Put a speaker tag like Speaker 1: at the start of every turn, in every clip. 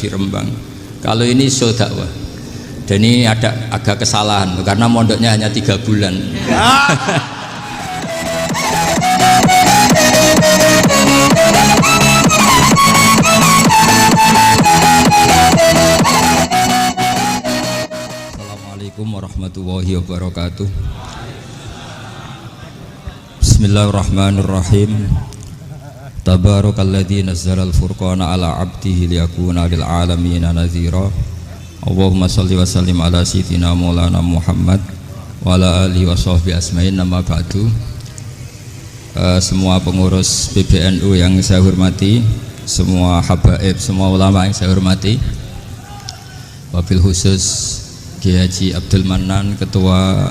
Speaker 1: di Rembang. Kalau ini show dakwah. Dan ini ada agak kesalahan karena mondoknya hanya 3 bulan. Assalamualaikum warahmatullahi wabarakatuh. Bismillahirrahmanirrahim. Tabarakalladzi nazzala al-furqana ala 'abdihi liyakuna lil 'alamin nadhira. Allahumma shalli wa sallim ala sayyidina Maulana Muhammad wa ala alihi wa sahbihi asma'in. Nama ba'du. Semua pengurus PBNU yang saya hormati, semua habaib, semua ulama yang saya hormati, wabil khusus Kiai Haji Abdul Manan, Ketua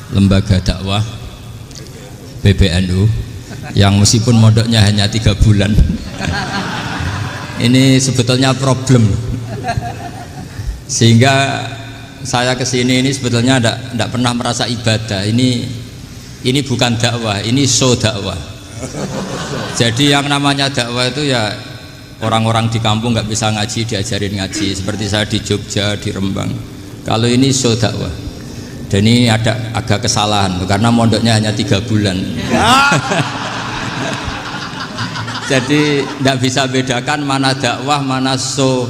Speaker 1: Lembaga Dakwah PBNU, yang meskipun mondoknya hanya 3 bulan. Ini sebetulnya problem, sehingga saya kesini ini sebetulnya tidak pernah merasa ibadah. Ini bukan dakwah, ini show dakwah. Jadi yang namanya dakwah itu ya orang-orang di kampung nggak bisa ngaji diajarin ngaji, seperti saya di Jogja, di Rembang. Kalau ini show dakwah. Dan ini ada agak kesalahan karena mondoknya hanya 3 bulan. Jadi tidak bisa bedakan mana dakwah, mana show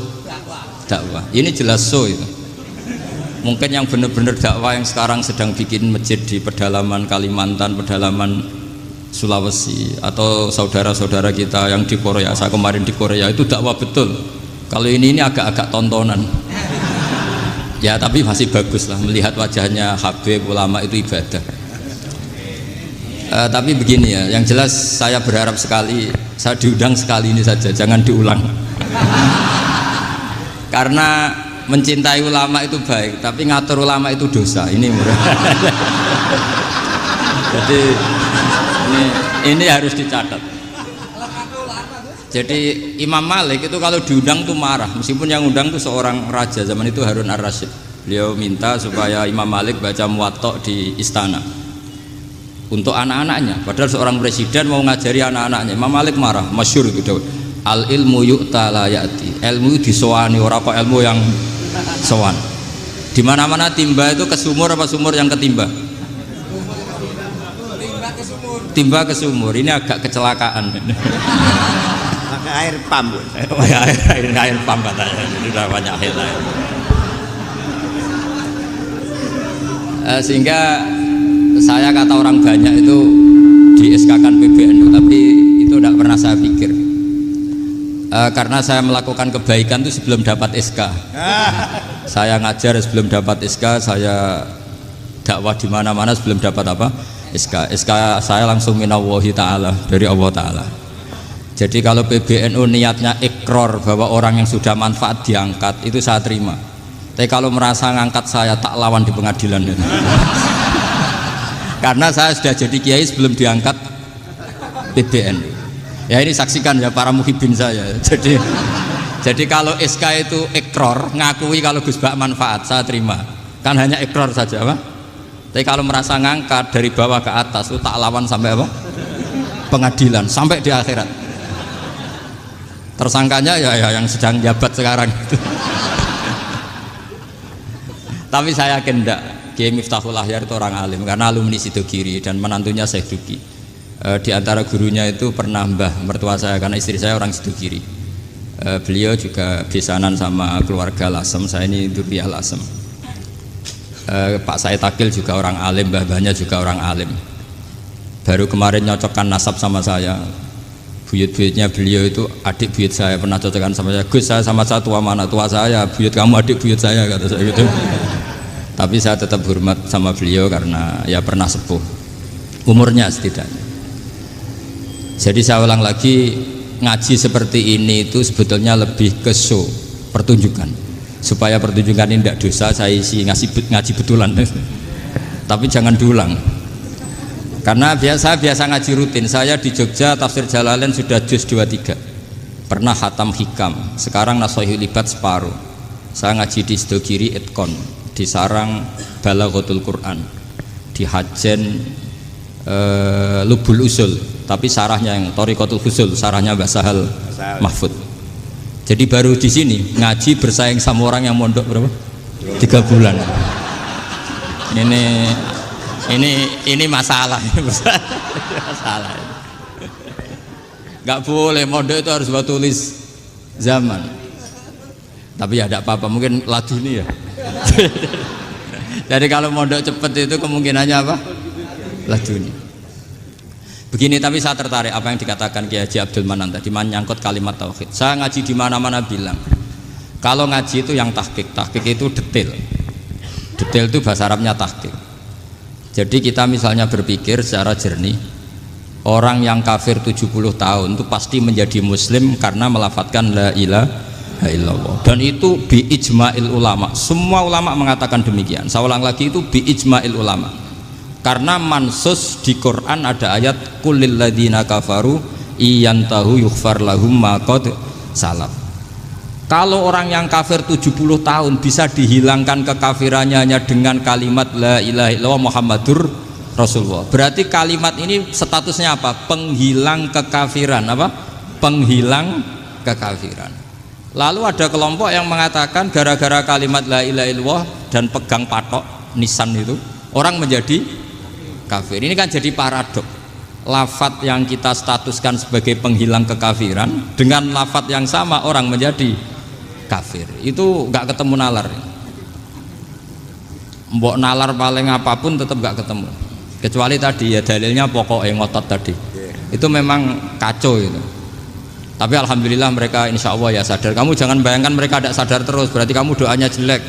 Speaker 1: dakwah. Ini jelas show itu. Mungkin yang benar-benar dakwah yang sekarang sedang bikin masjid di pedalaman Kalimantan, pedalaman Sulawesi, atau saudara-saudara kita yang di Korea. Saya kemarin di Korea, itu dakwah betul. Kalau ini agak-agak tontonan. Ya tapi masih bagus lah, melihat wajahnya habib ulama itu ibadah. Tapi begini ya, yang jelas saya berharap sekali, saya diundang sekali ini saja, jangan diulang. Karena mencintai ulama itu baik, tapi ngatur ulama itu dosa. Ini jadi ini harus dicatat. Jadi Imam Malik itu kalau diundang tuh marah, meskipun yang undang tuh seorang raja zaman itu, Harun ar-Rasyid. Beliau minta supaya Imam Malik baca Muwatta di istana untuk anak-anaknya, padahal seorang presiden mau ngajari anak-anaknya. Imam Malik marah, masyhur itu, al ilmu yu'ta la ya'ti, ilmu disowani, ora apa ilmu yang sowan. Di mana-mana timba itu ke sumur apa sumur yang ketimba? Timba ke sumur. Ini agak kecelakaan.
Speaker 2: Pakai air pam.
Speaker 1: air pam katanya. Jadi udah banyak hal lain. Sehingga saya kata orang banyak itu di SK-kan PBNU, tapi itu tidak pernah saya pikir. Karena saya melakukan kebaikan itu sebelum dapat SK. Saya ngajar sebelum dapat SK, saya dakwah di mana-mana sebelum dapat apa? SK. SK saya langsung minallahi ta'ala, dari Allah Ta'ala. Jadi kalau PBNU niatnya ikrar bahwa orang yang sudah manfaat diangkat, itu saya terima. Tapi kalau merasa ngangkat saya, tak lawan di pengadilan. Karena saya sudah jadi kiai sebelum diangkat PBNU. Ya ini saksikan ya para muhibin saya. Jadi kalau SK itu ikrar, ngakui kalau Gus Bak manfaat, saya terima. Kan hanya ikrar saja, apa? Tapi kalau merasa ngangkat dari bawah ke atas, itu tak lawan sampai apa? Pengadilan, sampai di akhirat. Tersangkanya ya yang sedang jabat sekarang itu. Tapi saya yakin enggak, Kiai Miftahul Ahyar itu orang alim karena alumni Sidogiri dan menantunya Syekh Duki. Di antara gurunya itu pernah mbah mertua saya, karena istri saya orang Sidogiri. Beliau juga besanan sama keluarga Lasem, saya ini Durriyah Lasem. Pak Said Akil juga orang alim, mbah-mbahnya juga orang alim. Baru kemarin nyocokkan nasab sama saya. Buyut-buyutnya beliau itu adik buyut saya, pernah cocokkan sama saya. Gus, saya sama saya tua mana? Tua saya, buyut kamu adik buyut saya, kata saya gitu. Tapi saya tetap hormat sama beliau karena ya pernah sepuh umurnya setidaknya. Jadi saya ulang lagi, ngaji seperti ini itu sebetulnya lebih ke show, pertunjukan. Supaya pertunjukan ini tidak dosa, saya isi ngaji betulan. Tapi jangan diulang. Karena biasa ngaji rutin. Saya di Jogja tafsir Jalalain sudah juz 23. Pernah khatam hikam. Sekarang Nashahul Ibad separuh. Saya ngaji di Sidogiri Itkon, di Sarang Balaghatul Quran, di Hajen Lubul Usul, tapi sarahnya yang Thariqatul Husul, sarahnya Mbah Sahal Mahfud. Jadi baru di sini ngaji bersaing sama orang yang mondok berapa? 3 bulan. Ini masalah. Masalah. Nggak boleh mondok itu harus buat tulis zaman. Tapi ya tidak apa-apa, mungkin laduni ya. Jadi kalau mondok cepet itu kemungkinannya apa? Laduni. Begini, tapi saya tertarik apa yang dikatakan Kiai Haji Abdul Manan tadi menyangkut kalimat tauhid. Saya ngaji di mana-mana bilang, kalau ngaji itu yang tahqiq itu detail. Detail itu bahasa Arabnya tahqiq. Jadi kita misalnya berpikir secara jernih, orang yang kafir 70 tahun itu pasti menjadi muslim karena melafadzkan la ilaha illallah. Dan itu bi ijma'il ulama. Semua ulama mengatakan demikian. Saya ulang lagi, itu bi ijma'il ulama. Karena mansus di Quran ada ayat kulil ladzina kafaru iyantahu yughfar lahum ma qad salaf. Kalau orang yang kafir 70 tahun bisa dihilangkan kekafirannya hanya dengan kalimat la ilaha illallah Muhammadur Rasulullah. Berarti kalimat ini statusnya apa? Penghilang kekafiran, apa? Penghilang kekafiran. Lalu ada kelompok yang mengatakan gara-gara kalimat la ilaha illallah dan pegang patok nisan itu orang menjadi kafir. Ini kan jadi paradok. Lafadz yang kita statuskan sebagai penghilang kekafiran dengan lafadz yang sama orang menjadi kafir. Itu nggak ketemu nalar. Mbok nalar paling apapun tetap nggak ketemu. Kecuali tadi ya dalilnya pokok ngotot tadi. Itu memang kacau itu. Tapi alhamdulillah mereka insya Allah ya sadar. Kamu jangan bayangkan mereka tidak sadar terus, berarti kamu doanya jelek.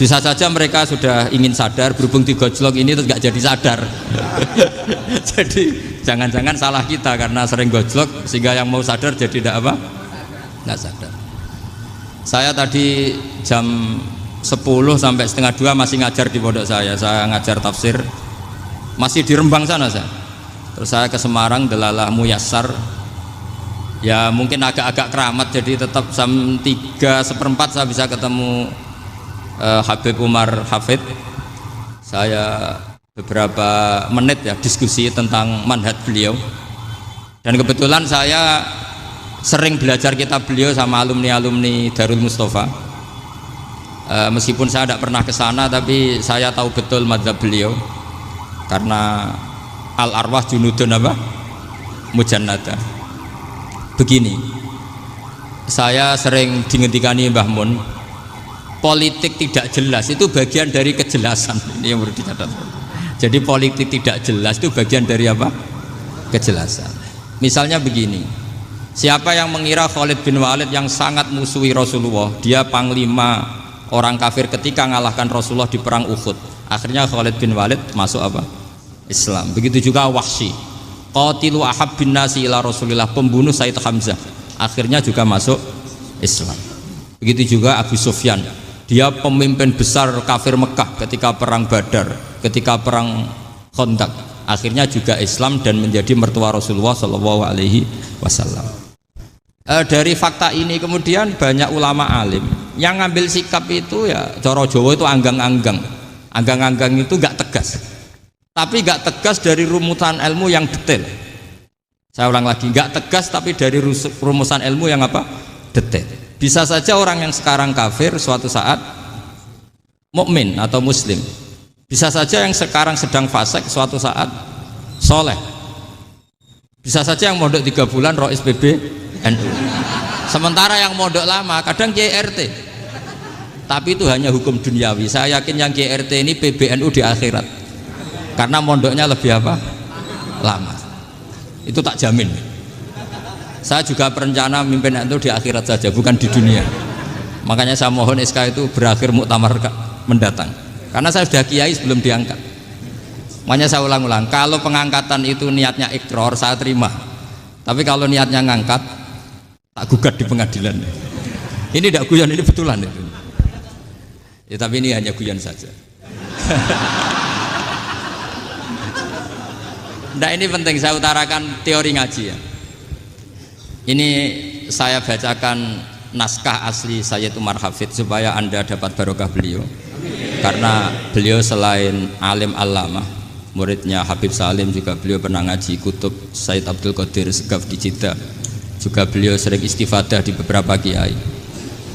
Speaker 1: Bisa saja mereka sudah ingin sadar, berhubung digojlok ini terus nggak jadi sadar. Jadi jangan-jangan salah kita karena sering gojlok sehingga yang mau sadar jadi tidak apa? Nggak sadar. Saya tadi jam 10 sampai setengah 2 masih ngajar di pondok saya ngajar tafsir. Masih di Rembang sana saya. Terus saya ke Semarang, Delalah Muyassar. Ya mungkin agak-agak keramat, jadi tetap jam 3:4 saya bisa ketemu Habib Umar Hafid. Saya beberapa menit ya diskusi tentang manhaj beliau. Dan kebetulan saya sering belajar kitab beliau sama alumni-alumni Darul Mustafa. Meskipun saya tidak pernah ke sana, tapi saya tahu betul mazhab beliau. Karena al-arwah junudun apa? Mujannada. Begini, saya sering dingendikani Mbah Mun, politik tidak jelas itu bagian dari kejelasan. Ini yang perlu dicatat. Jadi politik tidak jelas itu bagian dari apa? Kejelasan. Misalnya begini, siapa yang mengira Khalid bin Walid yang sangat musuhi Rasulullah, dia panglima orang kafir ketika ngalahkan Rasulullah di perang Uhud, akhirnya Khalid bin Walid masuk apa? Islam. Begitu juga Wahsy, qatilu ahabbin nasi ila Rasulillah, pembunuh Said Hamzah, akhirnya juga masuk Islam. Begitu juga Abu Sufyan, dia pemimpin besar kafir Mekah ketika perang Badar, ketika perang Khandaq, akhirnya juga Islam dan menjadi mertua Rasulullah Shallallahu Alaihi Wasallam. Dari fakta ini kemudian banyak ulama alim yang ngambil sikap itu ya coro Jawa itu anggang-anggang itu nggak tegas. Tapi nggak tegas dari rumusan ilmu yang detail. Saya ulang lagi, nggak tegas tapi dari rumusan ilmu yang apa? Detail. Bisa saja orang yang sekarang kafir suatu saat mukmin atau muslim. Bisa saja yang sekarang sedang fasik suatu saat soleh. Bisa saja yang mondok 3 bulan rois PB NU. Sementara yang mondok lama kadang Kiai RT. Tapi itu hanya hukum duniawi. Saya yakin yang Kiai RT ini PBNU di akhirat. Karena mondoknya lebih apa? Lama. Itu tak jamin. Saya juga berencana mimpin itu di akhirat saja, bukan di dunia. Makanya saya mohon SK itu berakhir muktamar mendatang. Karena saya sudah kiai sebelum diangkat. Makanya saya ulang-ulang, kalau pengangkatan itu niatnya ikrar, saya terima. Tapi kalau niatnya ngangkat, tak gugat di pengadilan. Ini tidak guyon, ini betulan itu. Ya, tapi ini hanya guyon saja. Nah, ini penting saya utarakan teori ngaji ya. Ini saya bacakan naskah asli Sayyid Umar Hafid supaya Anda dapat barokah beliau. Karena beliau selain alim allamah, muridnya Habib Salim juga beliau pernah ngaji kutub Sayyid Abdul Qadir Segaf di Jeddah. juga beliau sering istifadah di beberapa kiai.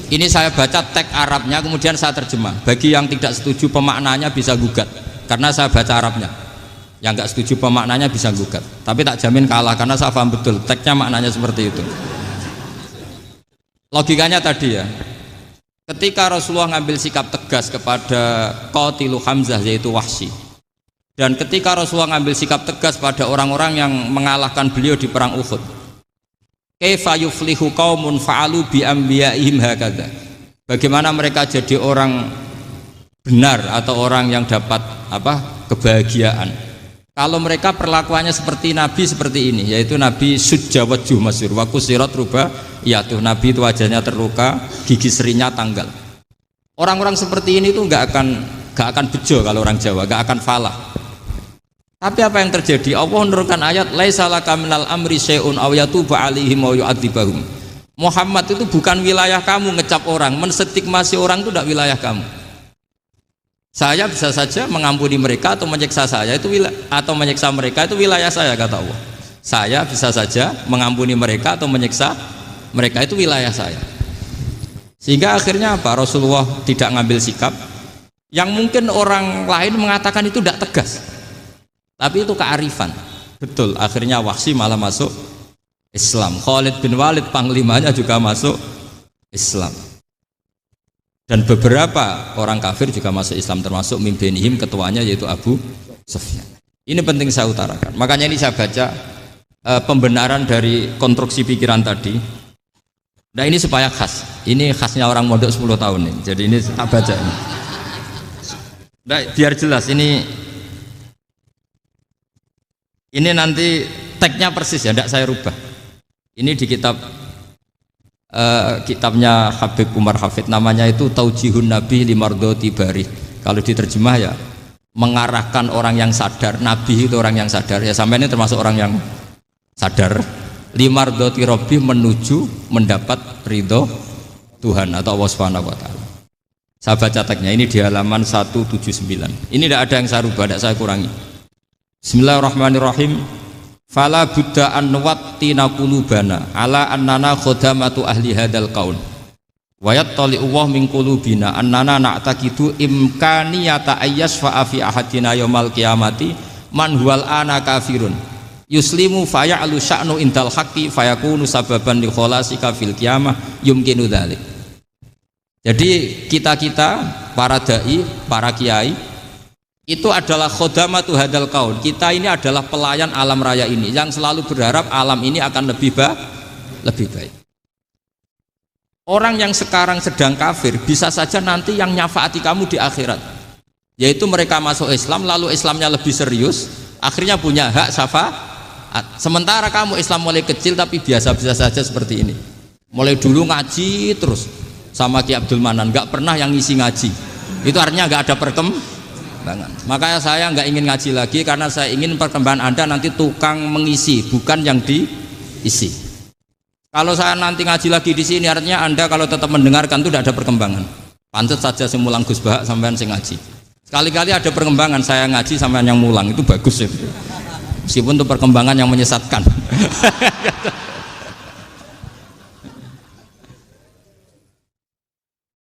Speaker 1: Ini saya baca teks Arabnya kemudian saya terjemah. Bagi yang tidak setuju pemaknanya bisa gugat karena saya baca Arabnya. Yang nggak setuju pemaknanya bisa gugat. Tapi tak jamin kalah karena saya paham betul teksnya maknanya seperti itu. Logikanya tadi ya. Ketika Rasulullah ngambil sikap tegas kepada Qatilu Hamzah yaitu Wahsy, dan ketika Rasulullah ngambil sikap tegas pada orang-orang yang mengalahkan beliau di perang Uhud, kaifa yuflihu qaumun fa'alu bi anbiya'ihim hakadha, bagaimana mereka jadi orang benar atau orang yang dapat kebahagiaan kalau mereka perlakuannya seperti Nabi seperti ini, yaitu Nabi sujja wajhuh masyhur wa kusirat ruba, yaitu Nabi itu wajahnya terluka, gigi serinya tanggal. Orang-orang seperti ini tuh nggak akan bejo kalau orang Jawa, nggak akan falah. Tapi apa yang terjadi? Allah menurunkan ayat laisa laka minal amri syai'un aw yatuba 'alaihim aw yu'adzibahum. Muhammad itu bukan wilayah kamu ngecap orang, menstigmasi orang itu tidak wilayah kamu. Saya bisa saja mengampuni mereka atau menyiksa saya itu atau menyiksa mereka itu wilayah saya, kata Allah. Saya bisa saja mengampuni mereka atau menyiksa mereka itu wilayah saya. Sehingga akhirnya apa? Rasulullah tidak ngambil sikap yang mungkin orang lain mengatakan itu tidak tegas. Tapi itu kearifan. Betul, akhirnya Wahsy malah masuk Islam. Khalid bin Walid panglimanya juga masuk Islam. Dan beberapa orang kafir juga masuk Islam, termasuk mimbenihim, ketuanya yaitu Abu Sufyan. Ini penting saya utarakan. Makanya ini saya baca pembenaran dari konstruksi pikiran tadi. Nah ini supaya khas. Ini khasnya orang mondok 10 tahun nih. Jadi ini tak baca ini. Nah, biar jelas ini nanti teksnya persis ya, tidak saya rubah. Ini di kitabnya Habib Umar Hafid, namanya itu Taujihun Nabi Limardoti Bari. Kalau diterjemah ya mengarahkan orang yang sadar. Nabi itu orang yang sadar ya, sampai ini termasuk orang yang sadar. Limardoti Rabbi, menuju mendapat ridho Tuhan atau Allah Subhanahu wa taala. Saya baca teksnya ini di halaman 179. Ini tidak ada yang saya rubah, tidak saya kurangi. Bismillahirrahmanirrahim. Fala buddha an nuwattina qulubana ala annana khodamatu ahli hadal qaul wa yattali Allah min qulubina annana na'taqidu imkaniyata ayyasfa'a fi ahadina yaumal qiyamati man huwal ana kafirun yuslimu faya'lu sya'nu indal haqqi fayakunu sababan li kholasika fil qiyamah yumkinu dzalik. Jadi kita para dai, para kiai itu adalah khodamatu hadal kaun. Kita ini adalah pelayan alam raya ini yang selalu berharap alam ini akan lebih baik. Orang yang sekarang sedang kafir bisa saja nanti yang nyafaati kamu di akhirat, yaitu mereka masuk Islam lalu Islamnya lebih serius, akhirnya punya hak syafaat. Sementara kamu Islam mulai kecil tapi biasa-biasa saja seperti ini, mulai dulu ngaji terus sama Ki Abdul Manan, nggak pernah yang ngisi ngaji, itu artinya nggak ada perkembangan. Makanya saya nggak ingin ngaji lagi karena saya ingin perkembangan Anda nanti tukang mengisi, bukan yang diisi. Kalau saya nanti ngaji lagi di sini artinya Anda kalau tetap mendengarkan itu tidak ada perkembangan. Pantes saja semulang Gus Bahak sampean sing ngaji. Sekali-kali ada perkembangan, saya ngaji sampean yang mulang, itu bagus itu. Meskipun itu perkembangan yang menyesatkan.